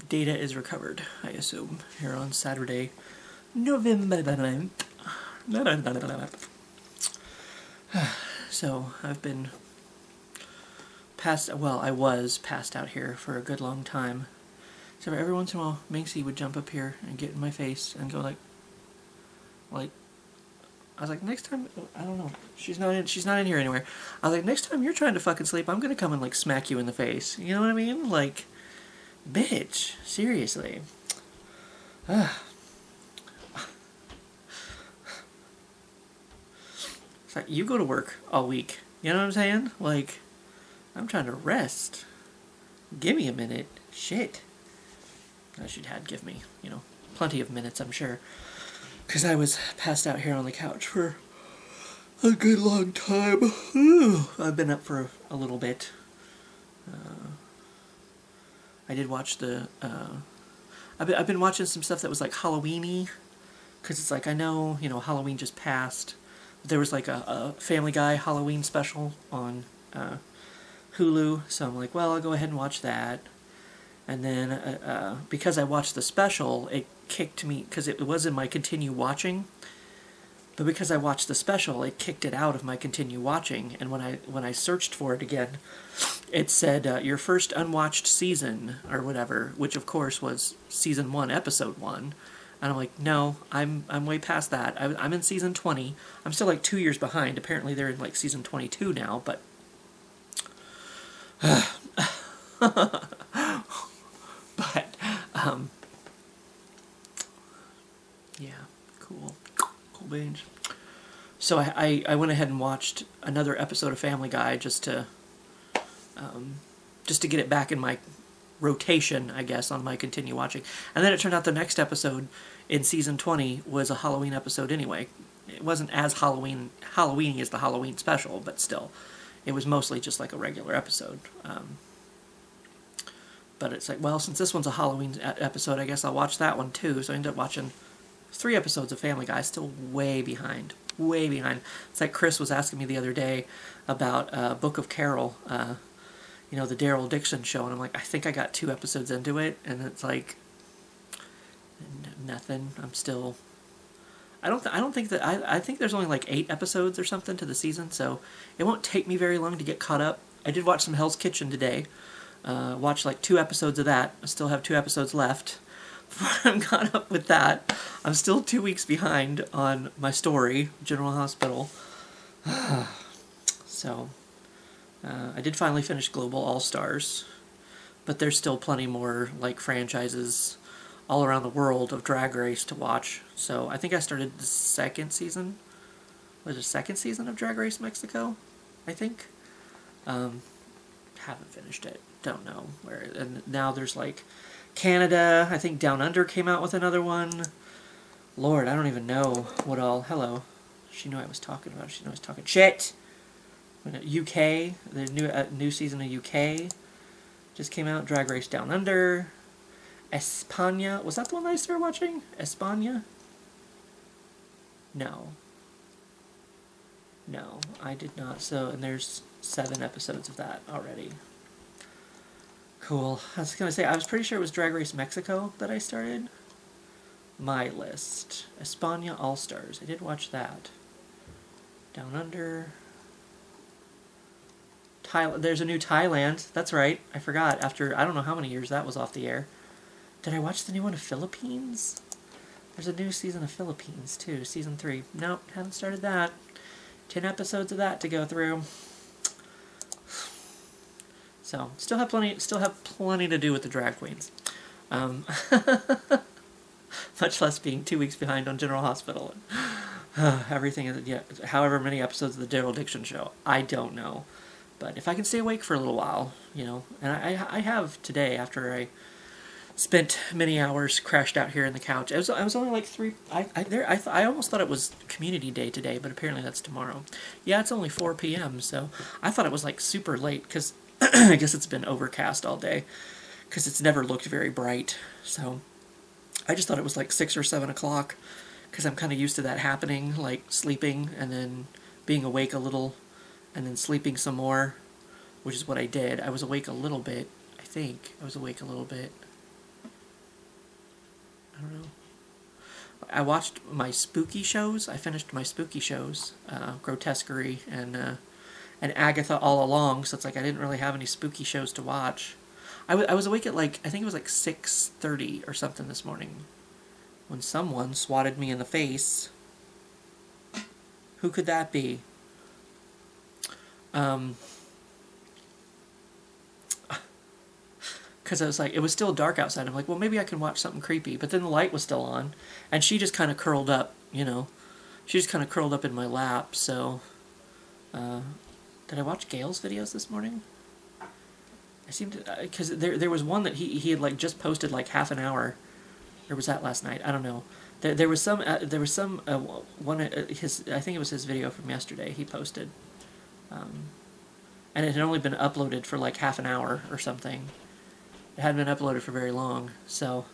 data is recovered, I assume, here on Saturday, November 9th. So, I've been I was passed out here for a good long time. So every once in a while, Minxie would jump up here and get in my face and go like, I was like, next time, I don't know, she's not in here anywhere. I was like, next time you're trying to fucking sleep, I'm gonna come and like smack you in the face. You know what I mean? Like, bitch, seriously. It's like, you go to work all week. You know what I'm saying? Like, I'm trying to rest. Give me a minute. Shit. She'd give me, plenty of minutes, I'm sure. Because I was passed out here on the couch for a good long time. I've been up for a little bit. I did watch I've been watching some stuff that was like Halloween-y. Because it's like, I know, Halloween just passed. There was like a Family Guy Halloween special on Hulu. So I'm like, well, I'll go ahead and watch that. And then, because I watched the special, it kicked me, because it was in my continue watching, but because I watched the special, it kicked it out of my continue watching, and when I searched for it again, it said, your first unwatched season, or whatever, which of course was season 1, episode 1, and I'm like, no, I'm way past that. I'm in season 20, I'm still like 2 years behind, apparently they're in like season 22 now, but... yeah, cool beans. So I went ahead and watched another episode of Family Guy just to get it back in my rotation, I guess, on my continue watching. And then it turned out the next episode in season 20 was a Halloween episode anyway. It wasn't as Halloween-y as the Halloween special, but still, it was mostly just like a regular episode. But it's like, well, since this one's a Halloween episode, I guess I'll watch that one too. So I ended up watching 3 episodes of Family Guy, still way behind. Way behind. It's like Chris was asking me the other day about Book of Carol, the Daryl Dixon show, and I'm like, I think I got 2 episodes into it, and it's like, nothing. I'm still... I don't think that... I think there's only like 8 episodes or something to the season, so it won't take me very long to get caught up. I did watch some Hell's Kitchen today. Watched like 2 episodes of that. I still have 2 episodes left before I'm caught up with that. I'm still 2 weeks behind on my story, General Hospital. So, I did finally finish Global All-Stars, but there's still plenty more like franchises all around the world of Drag Race to watch. So I think I started the second season. Was it second season of Drag Race Mexico? I think. Haven't finished it. Don't know where. And now there's like Canada. I think Down Under came out with another one. Lord, I don't even know what all. Hello. She knew I was talking about. She knew I was talking shit. UK. The new season of UK just came out. Drag Race Down Under. España. Was that the one that I started watching? España? No. No, I did not. So, and there's 7 episodes of that already. Cool. I was going to say, I was pretty sure it was Drag Race Mexico that I started. My list. España All-Stars. I did watch that. Down Under. There's a new Thailand. That's right. I forgot. After, I don't know how many years that was off the air. Did I watch the new one of Philippines? There's a new season of Philippines, too. Season 3. Nope, haven't started that. 10 episodes of that to go through. So, still have plenty to do with the drag queens. Much less being 2 weeks behind on General Hospital. Everything is, yeah, however many episodes of the Daryl Dixon show. I don't know. But if I can stay awake for a little while, and I have today after I spent many hours crashed out here in the couch. I was only like 3. I almost thought it was Community Day today, but apparently that's tomorrow. Yeah, it's only 4 p.m. So I thought it was like super late because I guess it's been overcast all day because it's never looked very bright. So I just thought it was like 6 or 7 o'clock because I'm kind of used to that happening, like sleeping and then being awake a little and then sleeping some more, which is what I did. I was awake a little bit. I think I was awake a little bit. I don't know. I watched my spooky shows. I finished my spooky shows, Grotesquerie and Agatha all along. So it's like I didn't really have any spooky shows to watch. I was awake at like, I think it was like 6:30 or something this morning when someone swatted me in the face. Who could that be? Because I was like, it was still dark outside. I'm like, well, maybe I can watch something creepy. But then the light was still on, and she just kind of curled up, She just kind of curled up in my lap, so... did I watch Gail's videos this morning? I seem to... Because there was one that he had, like, just posted, like, half an hour. Or was that last night? I don't know. There was some... one... I think it was his video from yesterday he posted. And it had only been uploaded for, like, half an hour or something. It hadn't been uploaded for very long, so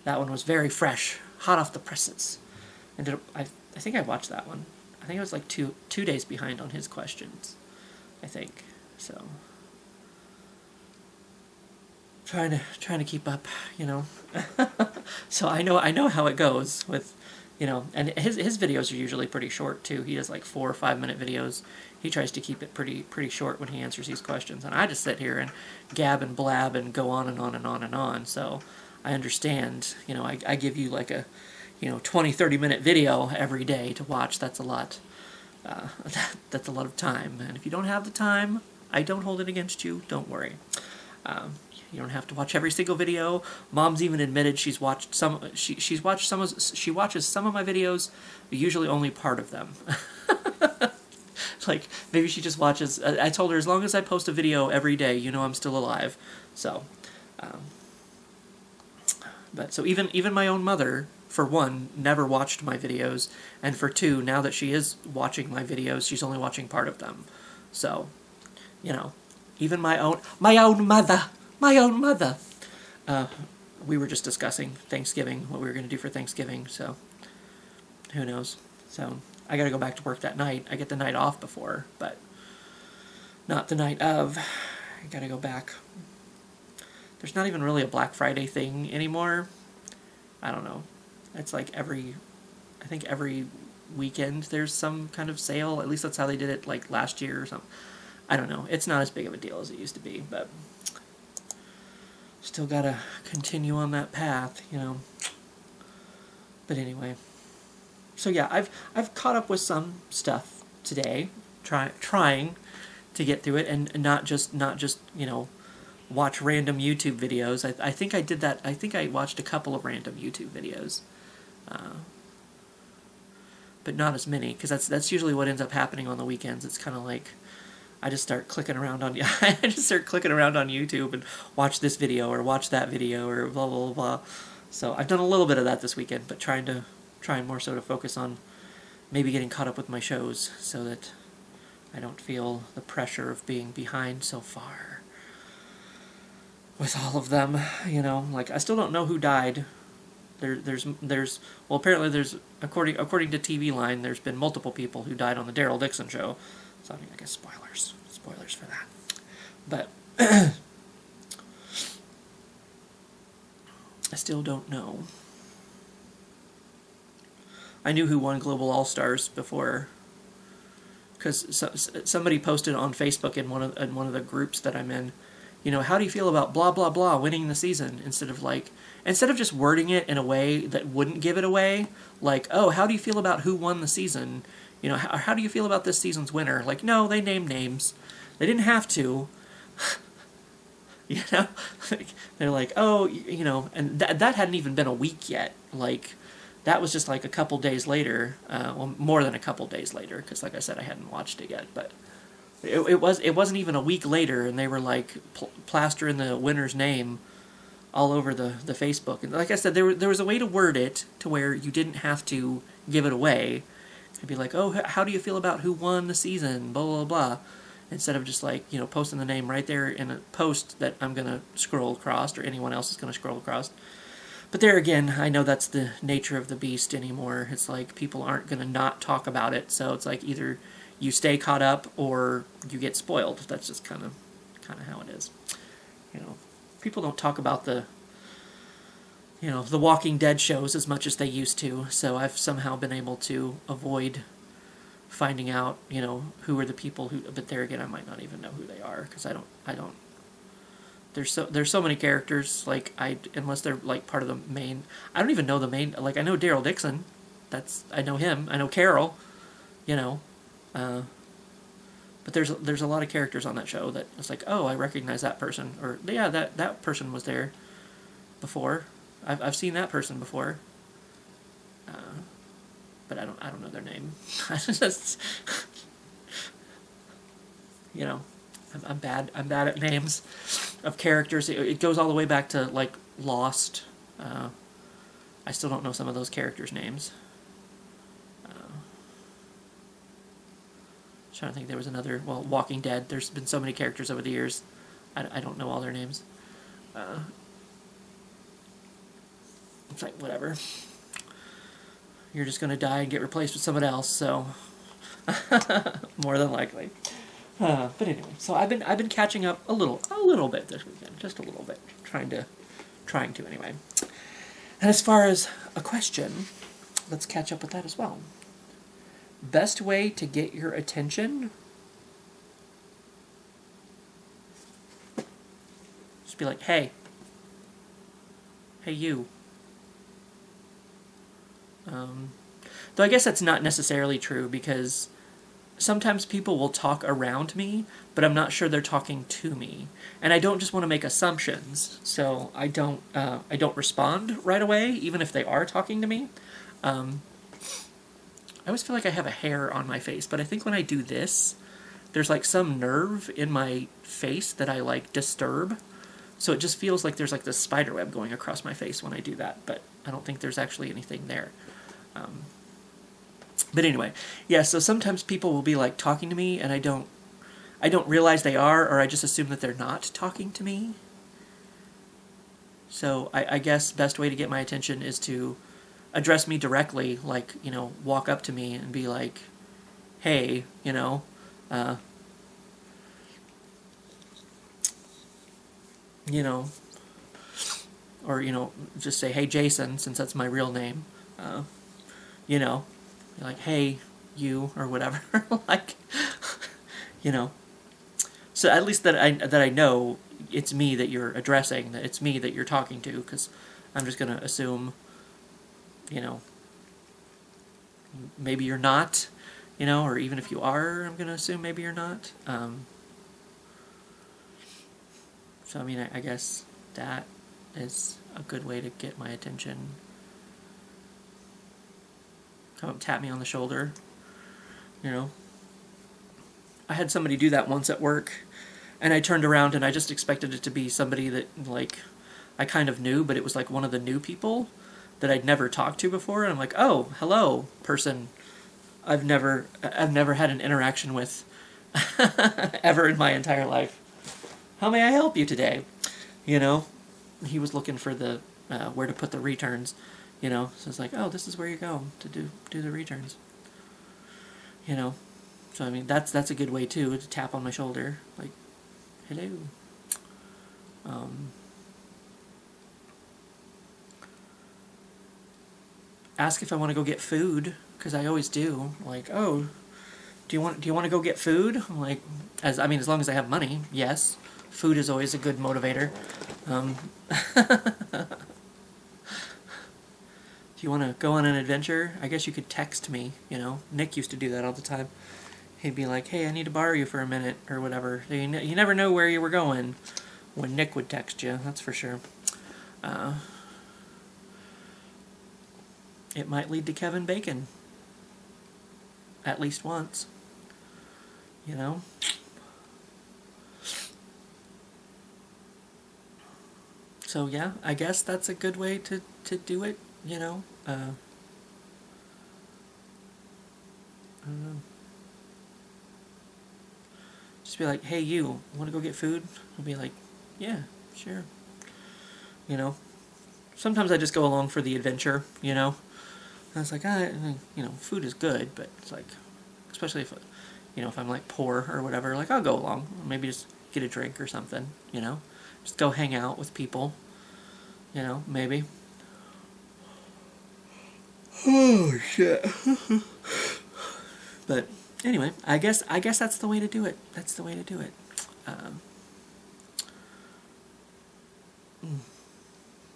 that one was very fresh, hot off the presses. And I think I watched that one. I think I was like two days behind on his questions, I think. So trying to keep up, So I know how it goes with, and his videos are usually pretty short too. He does like 4 or 5 minute videos. He tries to keep it pretty short when he answers these questions, and I just sit here and gab and blab and go on and on and on and on. So I understand, I give you like a 20-30 minute video every day to watch. That's a lot. That's a lot of time, and if you don't have the time, I don't hold it against you. Don't worry. You don't have to watch every single video. Mom's even admitted she's watched some. She watches some of my videos, but usually only part of them. Like, maybe she just watches... I told her, as long as I post a video every day, I'm still alive. So, but so even my own mother, for one, never watched my videos, and for two, now that she is watching my videos, she's only watching part of them. So, even my own mother, we were just discussing Thanksgiving, what we were going to do for Thanksgiving, so who knows. So I got to go back to work that night. I get the night off before, but not the night of. I got to go back. There's not even really a Black Friday thing anymore. I don't know. It's like I think every weekend there's some kind of sale. At least that's how they did it like last year or something. I don't know. It's not as big of a deal as it used to be, but still got to continue on that path, But anyway. So yeah, I've caught up with some stuff today, trying to get through it, and not just watch random YouTube videos. I think I did that. I think I watched a couple of random YouTube videos, but not as many, because that's usually what ends up happening on the weekends. It's kind of like I just start clicking around on YouTube and watch this video or watch that video or blah blah blah. So I've done a little bit of that this weekend, but trying more so to focus on maybe getting caught up with my shows so that I don't feel the pressure of being behind so far with all of them, like I still don't know who died. There's apparently there's according to TV Line, there's been multiple people who died on the Daryl Dixon show. So I guess spoilers for that. But I still don't know. I knew who won Global All-Stars before, because somebody posted on Facebook in one of the groups that I'm in, how do you feel about blah blah blah winning the season, instead of just wording it in a way that wouldn't give it away, like, oh, how do you feel about who won the season, how do you feel about this season's winner? Like, no, they named names, they didn't have to. They're like, oh, and that hadn't even been a week yet, like. That was just like a couple days later, well, more than a couple days later, because like I said, I hadn't watched it yet, but it wasn't even a week later, and they were like plastering the winner's name all over the Facebook. And like I said, there was a way to word it to where you didn't have to give it away. It'd be like, oh, how do you feel about who won the season, blah, blah, blah, instead of just like, posting the name right there in a post that I'm going to scroll across, or anyone else is going to scroll across. But there again, I know that's the nature of the beast anymore. It's like people aren't going to not talk about it, so it's like either you stay caught up or you get spoiled. That's just kind of how it is. People don't talk about the you know, the Walking Dead shows as much as they used to. So I've somehow been able to avoid finding out, you know, who are the people who. But there again, I might not even know who they are because I don't. There's so many characters, like, unless they're like part of the main. I don't even know the main. Like, I know Daryl Dixon. I know him. I know Carol. You know. But there's a lot of characters on that show that it's like, oh, I recognize that person, or yeah, that person was there before. I've seen that person before. But I don't know their name. I just, you know, I'm bad at names of characters. It goes all the way back to like Lost. I still don't know some of those characters' names. Trying to think, there was another, well, Walking Dead. There's been so many characters over the years. I don't know all their names. It's like, whatever. You're just going to die and get replaced with someone else, so more than likely. But anyway, so I've been catching up a little bit this weekend, just a little bit, trying to anyway. And as far as a question, let's catch up with that as well. Best way to get your attention? Just be like, hey you. Though I guess that's not necessarily true, because sometimes people will talk around me, but I'm not sure they're talking to me, and I don't just want to make assumptions, so I don't respond right away, even if they are talking to me. I always feel like I have a hair on my face, but I think when I do this, there's like some nerve in my face that I like disturb, so it just feels like there's like this spider web going across my face when I do that, but I don't think there's actually anything there. But anyway, yeah, so sometimes people will be like talking to me and I don't realize they are, or I just assume that they're not talking to me. So I guess best way to get my attention is to address me directly, like, you know, walk up to me and be like, hey, you know, you know, or, you know, just say, hey, Jason, since that's my real name, you know, like, hey, you, or whatever, like, you know, so at least that I know it's me that you're addressing, that it's me that you're talking to, because I'm just going to assume, you know, maybe you're not, you know, or even if you are, I'm going to assume maybe you're not. So, I mean, I guess that is a good way to get my attention. Come up, tap me on the shoulder, you know. I had somebody do that once at work, and I turned around and I just expected it to be somebody that, like, I kind of knew, but it was like one of the new people that I'd never talked to before, and I'm like, oh, hello, person I've never had an interaction with ever in my entire life. How may I help you today? You know, he was looking for the where to put the returns, you know, so it's like, oh, this is where you go to do the returns. You know, so I mean, that's a good way too, to tap on my shoulder, like, hello. Ask if I want to go get food, because I always do. Like, oh, do you want to go get food? I'm like, as long as I have money, yes. Food is always a good motivator. Do you want to go on an adventure? I guess you could text me, you know. Nick used to do that all the time. He'd be like, hey, I need to borrow you for a minute, or whatever. You never know where you were going when Nick would text you, that's for sure. It might lead to Kevin Bacon. At least once. You know? So yeah, I guess that's a good way to do it, you know? I don't know. Just be like, hey, you, want to go get food? I'll be like, yeah, sure. You know? Sometimes I just go along for the adventure, you know? And it's like, you know, food is good, but it's like, especially if, you know, if I'm like poor or whatever, like, I'll go along. Maybe just get a drink or something, you know? Just go hang out with people, you know, maybe. Oh shit. But anyway, I guess that's the way to do it. That's the way to do it.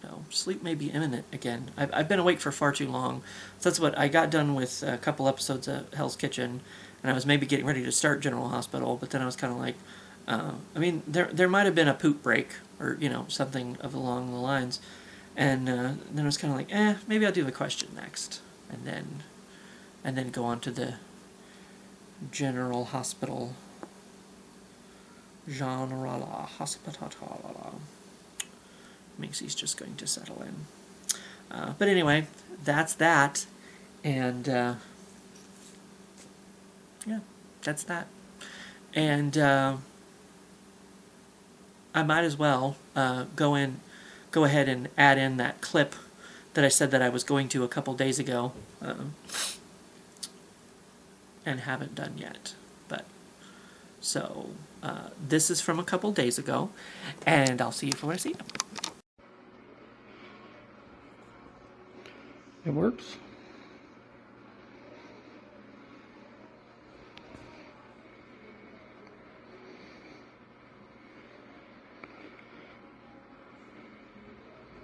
No, sleep may be imminent again. I've been awake for far too long. So that's what I got done with a couple episodes of Hell's Kitchen, and I was maybe getting ready to start General Hospital, but then I was kind of like, I mean, there might have been a poop break or something along the lines, and then I was kind of like, maybe I'll do the question next, and then go on to the General Hospital. General Hospital. Macy's just going to settle in. But anyway, that's that. And, yeah, that's that. And I might as well go ahead and add in that clip that I said that I was going to a couple days ago and haven't done yet. But so this is from a couple days ago, and I'll see you for what I see. It works.